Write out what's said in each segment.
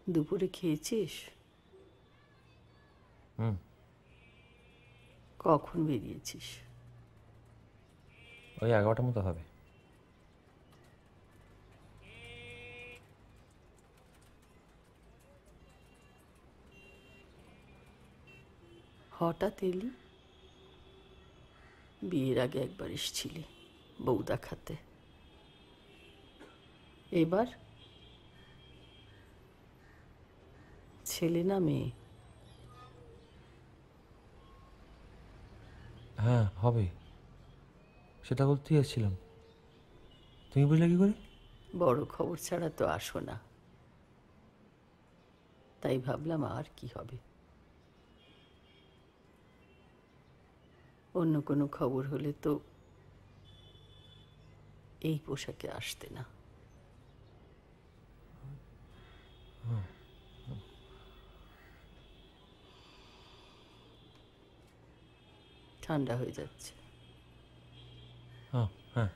দুপুরে খেয়েছিস? কখন বেরিয়েছিস? ওই 11টার মতো হবে। হঠাৎ এলি? বিয়ের আগে একবার এসেছিলি বউ দেখাতে, এবার ছেলে না মেয়ে? হ্যাঁ হবে, সেটা বলতেই এসেছিলাম। তুমি বুঝলে কি করে? বড় খবর ছাড়া তো আসো না, তাই ভাবলাম আর কি হবে। অন্য কোনো খবর হলে তো এই পোশাকে আসতে না। ঠান্ডা হয়ে যাচ্ছে। হ্যাঁ,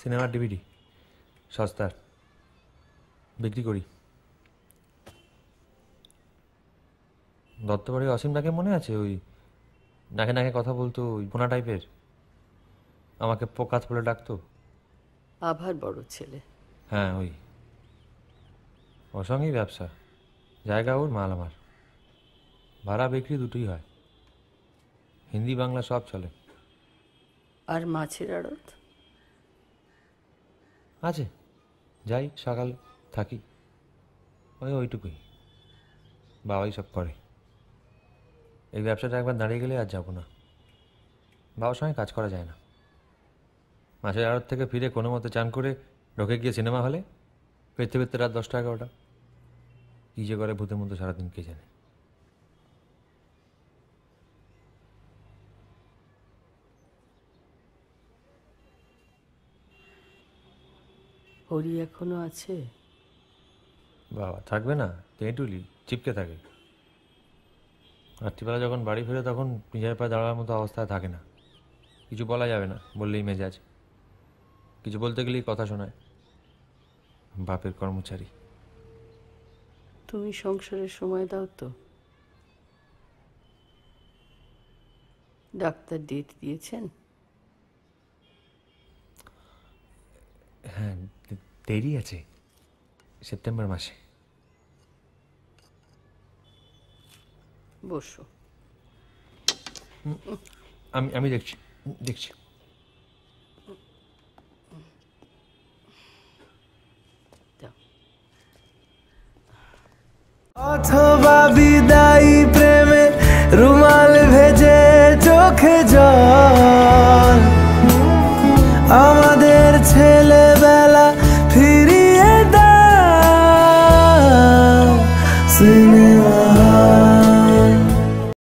সিনেমার ডিভিডি সস্তার বিক্রি করি। দত্তবাড়ি অসীমটাকে মনে আছে? ওই নাকে নাকে কথা বলতো, ওই বোনা টাইপের, আমাকে পোকাত বলে ডাকতো। আভার বড় ছেলে? হ্যাঁ ওই, ওর সঙ্গেই ব্যবসা, জায়গা ওর, মাল আমার। ভাড়া বিক্রি দুটোই হয়, হিন্দি বাংলা সব চলে। আর মাছের আড়ত আছে, যাই সকালে, থাকি, ওইটুকুই। বাবাই সব করে। এই ব্যবসাটা একবার দাঁড়িয়ে গেলে আর যাবো না। বাবার সঙ্গে কাজ করা যায় না। মাছের আড়ত থেকে ফিরে কোনো মতে চান করে ঢোকে গিয়ে সিনেমা হলে ফিরতে ফিরতে রাত 10টা 11টা। কী যে করে ভূতের মতো সারাদিন কে জানে। হরি এখনো আছে? বাবা থাকবে না, তেঁতুলি চিপকে থাকে। রাত্রিবেলা যখন বাড়ি ফিরে তখন নিজের পায়ে দাঁড়ানোর মতো অবস্থায় থাকে না। কিছু বলা যাবে না, বললেই মেজাজ। কিছু বলতে গেলেই কথা শোনায়। বাপের কর্মচারী। তুমি সংসারের সময় দাও তো। ডাক্তার ডেট দিয়েছেন? হ্যাঁ দেরি আছে, সেপ্টেম্বর মাসে। বসো। আমি দেখছি দেখছি। অথবা বিদায়ী প্রেমে রুমাল ভেজে চোখে জল, আমাদের ছেলে